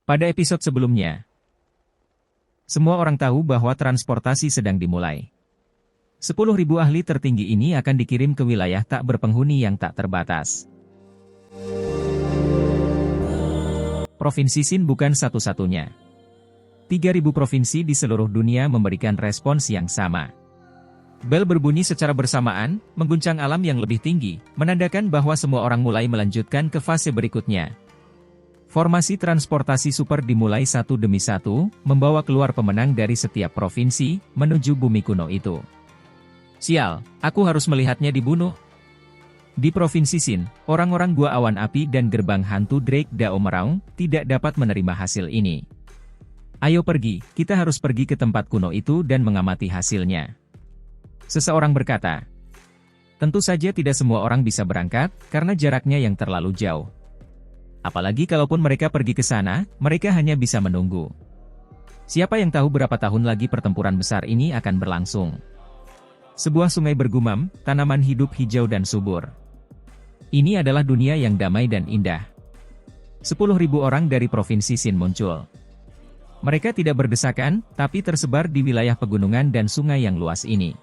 Pada episode sebelumnya, semua orang tahu bahwa transportasi sedang dimulai. 10.000 ahli tertinggi ini akan dikirim ke wilayah tak berpenghuni yang tak terbatas. Provinsi Sin bukan satu-satunya. 3.000 provinsi di seluruh dunia memberikan respons yang sama. Bel berbunyi secara bersamaan, mengguncang alam yang lebih tinggi, menandakan bahwa semua orang mulai melanjutkan ke fase berikutnya. Formasi transportasi super dimulai satu demi satu, membawa keluar pemenang dari setiap provinsi, menuju bumi kuno itu. Sial, aku harus melihatnya dibunuh. Di Provinsi Sin, orang-orang Gua Awan Api dan Gerbang Hantu Drake Dao Meraung tidak dapat menerima hasil ini. Ayo pergi, kita harus pergi ke tempat kuno itu dan mengamati hasilnya. Seseorang berkata, tentu saja tidak semua orang bisa berangkat, karena jaraknya yang terlalu jauh. Apalagi kalaupun mereka pergi ke sana, mereka hanya bisa menunggu. Siapa yang tahu berapa tahun lagi pertempuran besar ini akan berlangsung. Sebuah sungai bergumam, tanaman hidup hijau dan subur. Ini adalah dunia yang damai dan indah. 10.000 orang dari Provinsi Sin muncul. Mereka tidak berdesakan, tapi tersebar di wilayah pegunungan dan sungai yang luas ini.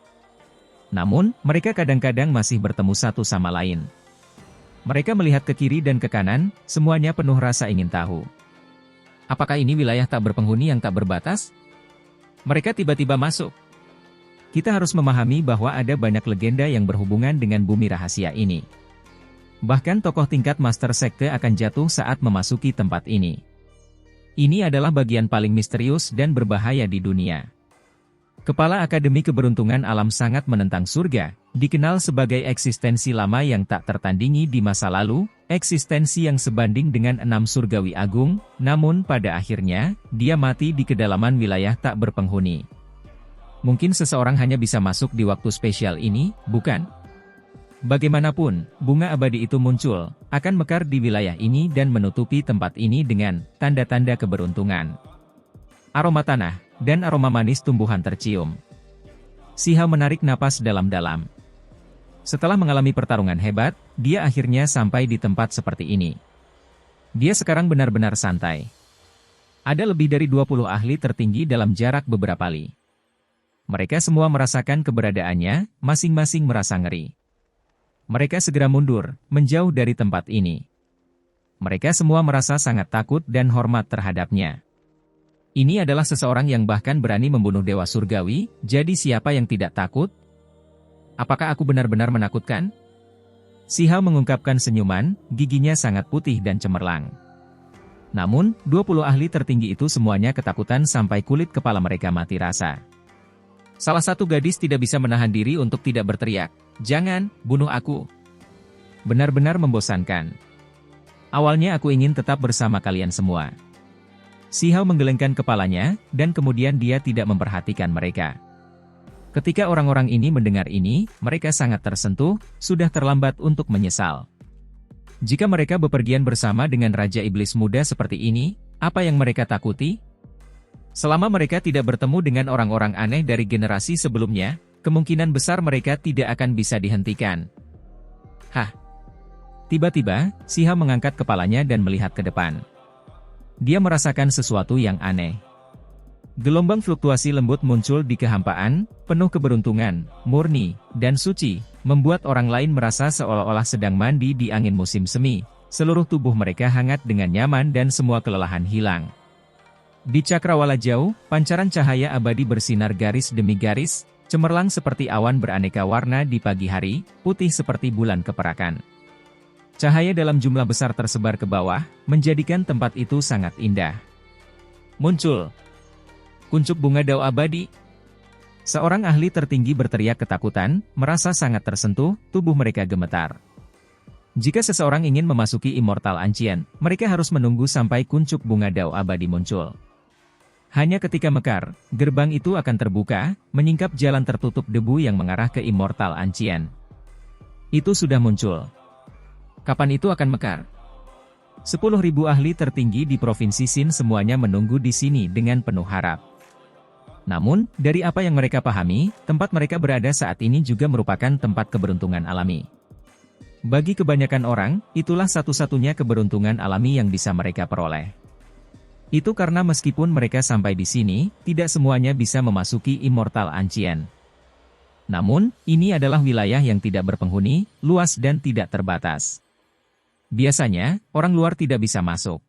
Namun, mereka kadang-kadang masih bertemu satu sama lain. Mereka melihat ke kiri dan ke kanan, semuanya penuh rasa ingin tahu. Apakah ini wilayah tak berpenghuni yang tak berbatas? Mereka tiba-tiba masuk. Kita harus memahami bahwa ada banyak legenda yang berhubungan dengan bumi rahasia ini. Bahkan tokoh tingkat Master Sekte akan jatuh saat memasuki tempat ini. Ini adalah bagian paling misterius dan berbahaya di dunia. Kepala Akademi Keberuntungan Alam sangat menentang surga, dikenal sebagai eksistensi lama yang tak tertandingi di masa lalu, eksistensi yang sebanding dengan 6 surgawi agung, namun pada akhirnya, dia mati di kedalaman wilayah tak berpenghuni. Mungkin seseorang hanya bisa masuk di waktu spesial ini, bukan? Bagaimanapun, bunga abadi itu muncul, akan mekar di wilayah ini dan menutupi tempat ini dengan tanda-tanda keberuntungan. Aroma tanah dan aroma manis tumbuhan tercium. Siha menarik napas dalam-dalam. Setelah mengalami pertarungan hebat, dia akhirnya sampai di tempat seperti ini. Dia sekarang benar-benar santai. Ada lebih dari 20 ahli tertinggi dalam jarak beberapa li. Mereka semua merasakan keberadaannya, masing-masing merasa ngeri. Mereka segera mundur, menjauh dari tempat ini. Mereka semua merasa sangat takut dan hormat terhadapnya. Ini adalah seseorang yang bahkan berani membunuh Dewa Surgawi, jadi siapa yang tidak takut? Apakah aku benar-benar menakutkan? Siha mengungkapkan senyuman, giginya sangat putih dan cemerlang. Namun, 20 ahli tertinggi itu semuanya ketakutan sampai kulit kepala mereka mati rasa. Salah satu gadis tidak bisa menahan diri untuk tidak berteriak, "Jangan, bunuh aku." Benar-benar membosankan. Awalnya aku ingin tetap bersama kalian semua. Siha menggelengkan kepalanya, dan kemudian dia tidak memperhatikan mereka. Ketika orang-orang ini mendengar ini, mereka sangat tersentuh, sudah terlambat untuk menyesal. Jika mereka bepergian bersama dengan Raja Iblis Muda seperti ini, apa yang mereka takuti? Selama mereka tidak bertemu dengan orang-orang aneh dari generasi sebelumnya, kemungkinan besar mereka tidak akan bisa dihentikan. Hah? Tiba-tiba, Siha mengangkat kepalanya dan melihat ke depan. Dia merasakan sesuatu yang aneh. Gelombang fluktuasi lembut muncul di kehampaan, penuh keberuntungan, murni, dan suci, membuat orang lain merasa seolah-olah sedang mandi di angin musim semi. Seluruh tubuh mereka hangat dengan nyaman dan semua kelelahan hilang. Di cakrawala jauh, pancaran cahaya abadi bersinar garis demi garis, cemerlang seperti awan beraneka warna di pagi hari, putih seperti bulan keperakan. Cahaya dalam jumlah besar tersebar ke bawah, menjadikan tempat itu sangat indah. Muncul kuncup bunga dao abadi. Seorang ahli tertinggi berteriak ketakutan, merasa sangat tersentuh, tubuh mereka gemetar. Jika seseorang ingin memasuki Immortal Ancient, mereka harus menunggu sampai kuncup bunga dao abadi muncul. Hanya ketika mekar, gerbang itu akan terbuka, menyingkap jalan tertutup debu yang mengarah ke Immortal Ancient. Itu sudah muncul. Kapan itu akan mekar? 10.000 ahli tertinggi di Provinsi Sin semuanya menunggu di sini dengan penuh harap. Namun, dari apa yang mereka pahami, tempat mereka berada saat ini juga merupakan tempat keberuntungan alami. Bagi kebanyakan orang, itulah satu-satunya keberuntungan alami yang bisa mereka peroleh. Itu karena meskipun mereka sampai di sini, tidak semuanya bisa memasuki Immortal Ancient. Namun, ini adalah wilayah yang tidak berpenghuni, luas dan tidak terbatas. Biasanya, orang luar tidak bisa masuk.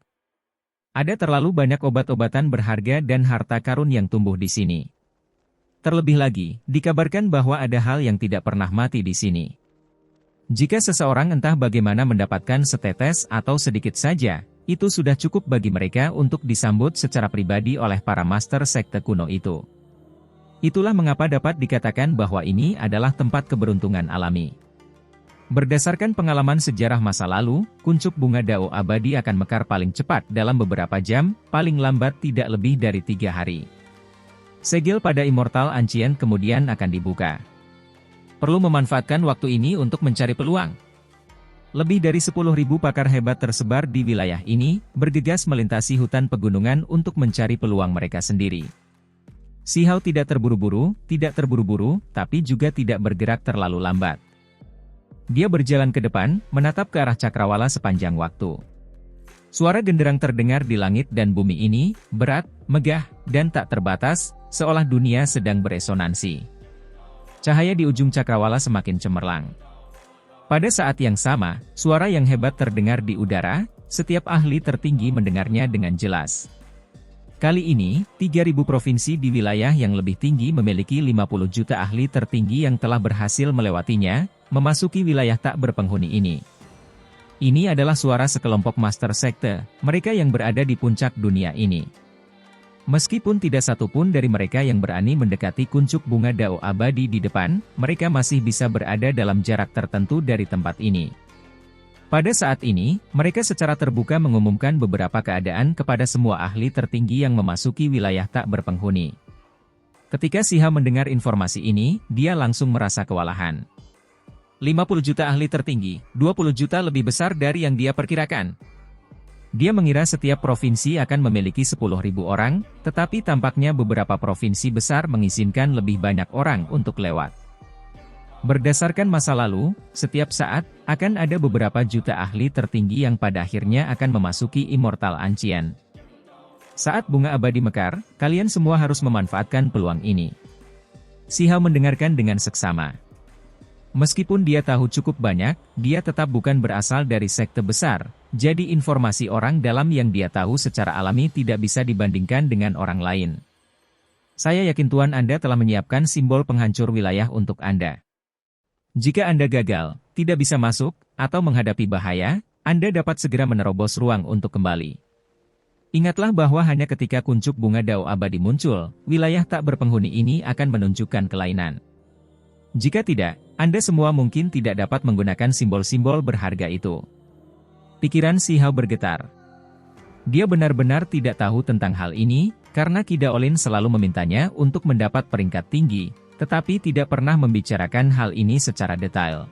Ada terlalu banyak obat-obatan berharga dan harta karun yang tumbuh di sini. Terlebih lagi, dikabarkan bahwa ada hal yang tidak pernah mati di sini. Jika seseorang entah bagaimana mendapatkan setetes atau sedikit saja, itu sudah cukup bagi mereka untuk disambut secara pribadi oleh para master sekte kuno itu. Itulah mengapa dapat dikatakan bahwa ini adalah tempat keberuntungan alami. Berdasarkan pengalaman sejarah masa lalu, kuncup bunga dao abadi akan mekar paling cepat dalam beberapa jam, paling lambat tidak lebih dari 3 hari. Segel pada Immortal Ancient kemudian akan dibuka. Perlu memanfaatkan waktu ini untuk mencari peluang. Lebih dari 10.000 pakar hebat tersebar di wilayah ini, bergegas melintasi hutan pegunungan untuk mencari peluang mereka sendiri. Si Hao tidak terburu-buru, tapi juga tidak bergerak terlalu lambat. Dia berjalan ke depan, menatap ke arah cakrawala sepanjang waktu. Suara genderang terdengar di langit dan bumi ini, berat, megah, dan tak terbatas, seolah dunia sedang beresonansi. Cahaya di ujung cakrawala semakin cemerlang. Pada saat yang sama, suara yang hebat terdengar di udara, setiap ahli tertinggi mendengarnya dengan jelas. Kali ini, 3.000 provinsi di wilayah yang lebih tinggi memiliki 50 juta ahli tertinggi yang telah berhasil melewatinya, memasuki wilayah tak berpenghuni ini. Ini adalah suara sekelompok master sekte, mereka yang berada di puncak dunia ini. Meskipun tidak satupun dari mereka yang berani mendekati kuncup bunga dao abadi di depan, mereka masih bisa berada dalam jarak tertentu dari tempat ini. Pada saat ini, mereka secara terbuka mengumumkan beberapa keadaan kepada semua ahli tertinggi yang memasuki wilayah tak berpenghuni. Ketika Si Hao mendengar informasi ini, dia langsung merasa kewalahan. 50 juta ahli tertinggi, 20 juta lebih besar dari yang dia perkirakan. Dia mengira setiap provinsi akan memiliki 10.000 orang, tetapi tampaknya beberapa provinsi besar mengizinkan lebih banyak orang untuk lewat. Berdasarkan masa lalu, setiap saat, akan ada beberapa juta ahli tertinggi yang pada akhirnya akan memasuki Immortal Ancient. Saat bunga abadi mekar, kalian semua harus memanfaatkan peluang ini. Si Hao mendengarkan dengan seksama. Meskipun dia tahu cukup banyak, dia tetap bukan berasal dari sekte besar, jadi informasi orang dalam yang dia tahu secara alami tidak bisa dibandingkan dengan orang lain. Saya yakin Tuan Anda telah menyiapkan simbol penghancur wilayah untuk Anda. Jika Anda gagal, tidak bisa masuk, atau menghadapi bahaya, Anda dapat segera menerobos ruang untuk kembali. Ingatlah bahwa hanya ketika kuncup bunga dao abadi muncul, wilayah tak berpenghuni ini akan menunjukkan kelainan. Jika tidak, Anda semua mungkin tidak dapat menggunakan simbol-simbol berharga itu. Pikiran Si Hao bergetar. Dia benar-benar tidak tahu tentang hal ini, karena Ki Daolin selalu memintanya untuk mendapat peringkat tinggi, tetapi tidak pernah membicarakan hal ini secara detail.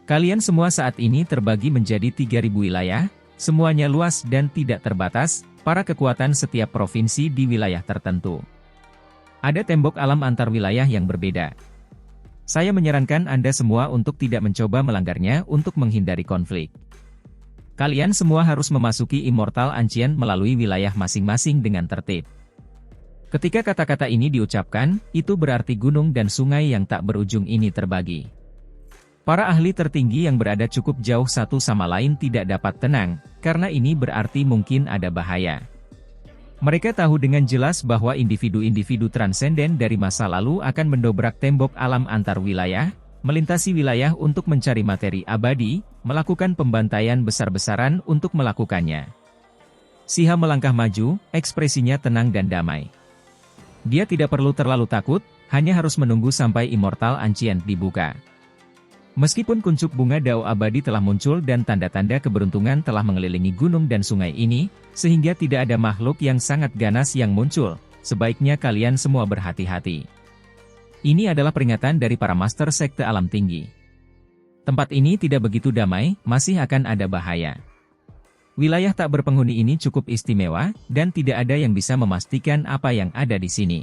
Kalian semua saat ini terbagi menjadi 3.000 wilayah, semuanya luas dan tidak terbatas, para kekuatan setiap provinsi di wilayah tertentu. Ada tembok alam antar wilayah yang berbeda. Saya menyarankan Anda semua untuk tidak mencoba melanggarnya untuk menghindari konflik. Kalian semua harus memasuki Immortal Ancient melalui wilayah masing-masing dengan tertib. Ketika kata-kata ini diucapkan, itu berarti gunung dan sungai yang tak berujung ini terbagi. Para ahli tertinggi yang berada cukup jauh satu sama lain tidak dapat tenang, karena ini berarti mungkin ada bahaya. Mereka tahu dengan jelas bahwa individu-individu transenden dari masa lalu akan mendobrak tembok alam antar wilayah, melintasi wilayah untuk mencari materi abadi, melakukan pembantaian besar-besaran untuk melakukannya. Si Hao melangkah maju, ekspresinya tenang dan damai. Dia tidak perlu terlalu takut, hanya harus menunggu sampai Immortal Ancient dibuka. Meskipun kuncup bunga dao abadi telah muncul dan tanda-tanda keberuntungan telah mengelilingi gunung dan sungai ini, sehingga tidak ada makhluk yang sangat ganas yang muncul, sebaiknya kalian semua berhati-hati. Ini adalah peringatan dari para master sekte alam tinggi. Tempat ini tidak begitu damai, masih akan ada bahaya. Wilayah tak berpenghuni ini cukup istimewa, dan tidak ada yang bisa memastikan apa yang ada di sini.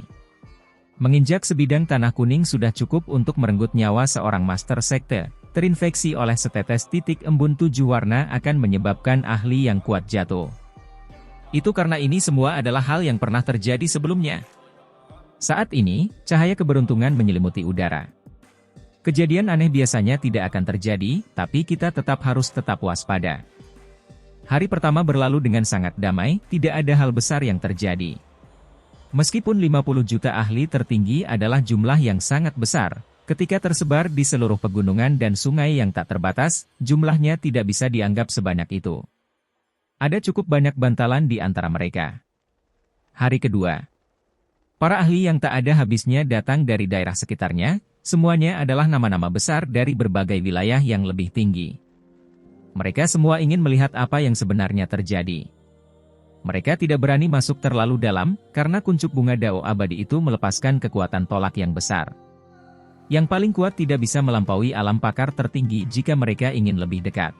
Menginjak sebidang tanah kuning sudah cukup untuk merenggut nyawa seorang master sekte. Terinfeksi oleh setetes titik embun 7 warna akan menyebabkan ahli yang kuat jatuh. Itu karena ini semua adalah hal yang pernah terjadi sebelumnya. Saat ini, cahaya keberuntungan menyelimuti udara. Kejadian aneh biasanya tidak akan terjadi, tapi kita tetap harus tetap waspada. Hari pertama berlalu dengan sangat damai, tidak ada hal besar yang terjadi. Meskipun 50 juta ahli tertinggi adalah jumlah yang sangat besar, ketika tersebar di seluruh pegunungan dan sungai yang tak terbatas, jumlahnya tidak bisa dianggap sebanyak itu. Ada cukup banyak bantalan di antara mereka. Hari kedua. Para ahli yang tak ada habisnya datang dari daerah sekitarnya, semuanya adalah nama-nama besar dari berbagai wilayah yang lebih tinggi. Mereka semua ingin melihat apa yang sebenarnya terjadi. Mereka tidak berani masuk terlalu dalam, karena kuncup bunga dao abadi itu melepaskan kekuatan tolak yang besar. Yang paling kuat tidak bisa melampaui alam pakar tertinggi jika mereka ingin lebih dekat.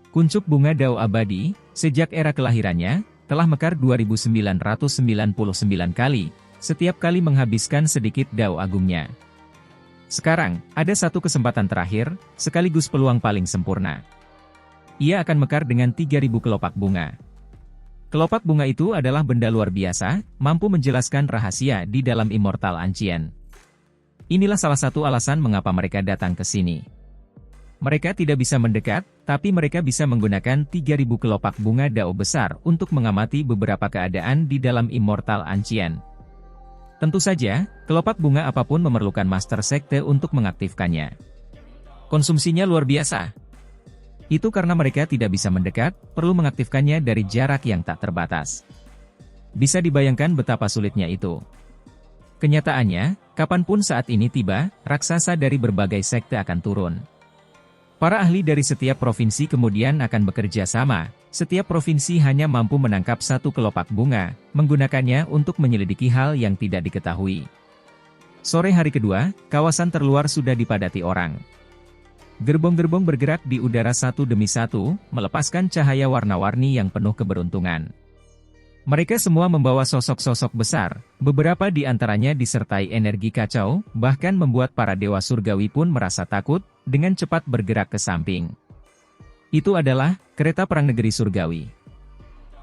Kuncup bunga dao abadi, sejak era kelahirannya, telah mekar 2999 kali, setiap kali menghabiskan sedikit dao agungnya. Sekarang, ada satu kesempatan terakhir, sekaligus peluang paling sempurna. Ia akan mekar dengan 3000 kelopak bunga. Kelopak bunga itu adalah benda luar biasa, mampu menjelaskan rahasia di dalam Immortal Ancient. Inilah salah satu alasan mengapa mereka datang ke sini. Mereka tidak bisa mendekat, tapi mereka bisa menggunakan 3000 kelopak bunga dao besar untuk mengamati beberapa keadaan di dalam Immortal Ancient. Tentu saja, kelopak bunga apapun memerlukan Master Sekte untuk mengaktifkannya. Konsumsinya luar biasa. Itu karena mereka tidak bisa mendekat, perlu mengaktifkannya dari jarak yang tak terbatas. Bisa dibayangkan betapa sulitnya itu. Kenyataannya, kapanpun saat ini tiba, raksasa dari berbagai sekte akan turun. Para ahli dari setiap provinsi kemudian akan bekerja sama, setiap provinsi hanya mampu menangkap satu kelopak bunga, menggunakannya untuk menyelidiki hal yang tidak diketahui. Sore hari kedua, kawasan terluar sudah dipadati orang. Gerbong-gerbong bergerak di udara satu demi satu, melepaskan cahaya warna-warni yang penuh keberuntungan. Mereka semua membawa sosok-sosok besar, beberapa di antaranya disertai energi kacau, bahkan membuat para dewa surgawi pun merasa takut, dengan cepat bergerak ke samping. Itu adalah kereta perang negeri surgawi.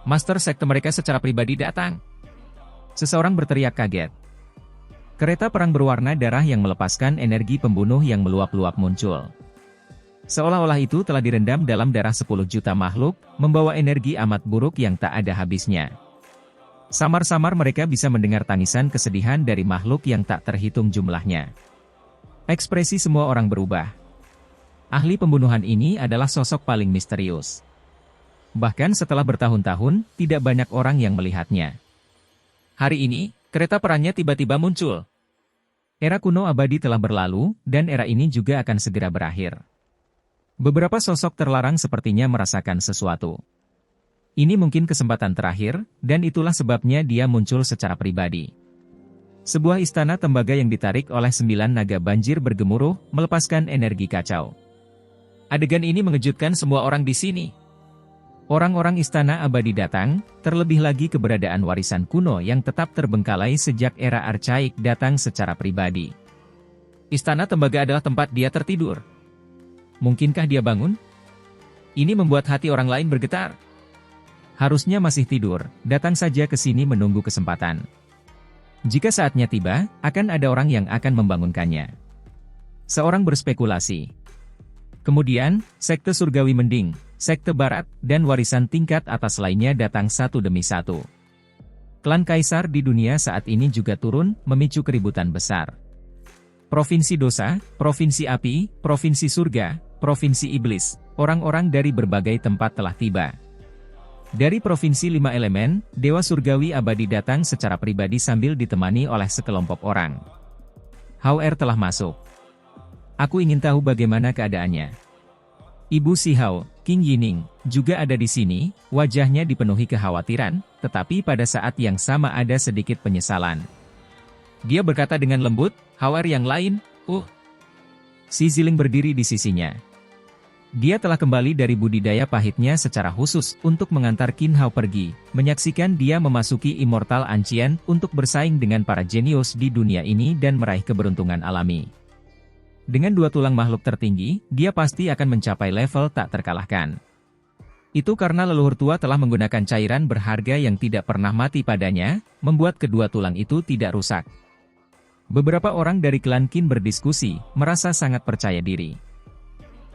Master sekte mereka secara pribadi datang. Seseorang berteriak kaget. Kereta perang berwarna darah yang melepaskan energi pembunuh yang meluap-luap muncul. Seolah-olah itu telah direndam dalam darah 10 juta makhluk, membawa energi amat buruk yang tak ada habisnya. Samar-samar mereka bisa mendengar tangisan kesedihan dari makhluk yang tak terhitung jumlahnya. Ekspresi semua orang berubah. Ahli pembunuhan ini adalah sosok paling misterius. Bahkan setelah bertahun-tahun, tidak banyak orang yang melihatnya. Hari ini, kereta perangnya tiba-tiba muncul. Era kuno abadi telah berlalu, dan era ini juga akan segera berakhir. Beberapa sosok terlarang sepertinya merasakan sesuatu. Ini mungkin kesempatan terakhir, dan itulah sebabnya dia muncul secara pribadi. Sebuah istana tembaga yang ditarik oleh 9 naga banjir bergemuruh, melepaskan energi kacau. Adegan ini mengejutkan semua orang di sini. Orang-orang istana abadi datang, terlebih lagi keberadaan warisan kuno yang tetap terbengkalai sejak era archaik datang secara pribadi. Istana tembaga adalah tempat dia tertidur. Mungkinkah dia bangun? Ini membuat hati orang lain bergetar. Harusnya masih tidur, datang saja ke sini menunggu kesempatan. Jika saatnya tiba, akan ada orang yang akan membangunkannya. Seorang berspekulasi. Kemudian, sekte surgawi mending, sekte barat, dan warisan tingkat atas lainnya datang satu demi satu. Klan kaisar di dunia saat ini juga turun, memicu keributan besar. Provinsi dosa, provinsi api, provinsi surga, provinsi iblis, orang-orang dari berbagai tempat telah tiba. Dari provinsi 5 elemen, Dewa Surgawi abadi datang secara pribadi sambil ditemani oleh sekelompok orang. Hao Er telah masuk. Aku ingin tahu bagaimana keadaannya. Ibu Si Hao, King Yining, juga ada di sini, wajahnya dipenuhi kekhawatiran, tetapi pada saat yang sama ada sedikit penyesalan. Dia berkata dengan lembut, Hao Er yang lain, Si Ziling berdiri di sisinya. Dia telah kembali dari budidaya pahitnya secara khusus untuk mengantar Qin Hao pergi, menyaksikan dia memasuki Immortal Ancient untuk bersaing dengan para jenius di dunia ini dan meraih keberuntungan alami. Dengan 2 tulang makhluk tertinggi, dia pasti akan mencapai level tak terkalahkan. Itu karena leluhur tua telah menggunakan cairan berharga yang tidak pernah mati padanya, membuat kedua tulang itu tidak rusak. Beberapa orang dari klan Qin berdiskusi, merasa sangat percaya diri.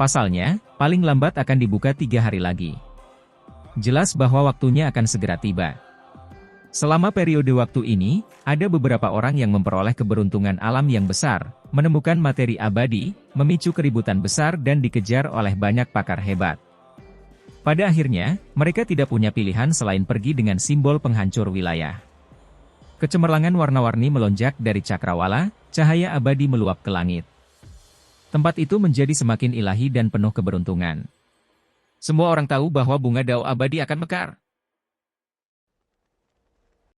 Pasalnya, paling lambat akan dibuka 3 hari lagi. Jelas bahwa waktunya akan segera tiba. Selama periode waktu ini, ada beberapa orang yang memperoleh keberuntungan alam yang besar, menemukan materi abadi, memicu keributan besar dan dikejar oleh banyak pakar hebat. Pada akhirnya, mereka tidak punya pilihan selain pergi dengan simbol penghancur wilayah. Kecemerlangan warna-warni melonjak dari cakrawala, cahaya abadi meluap ke langit. Tempat itu menjadi semakin ilahi dan penuh keberuntungan. Semua orang tahu bahwa bunga dao abadi akan mekar.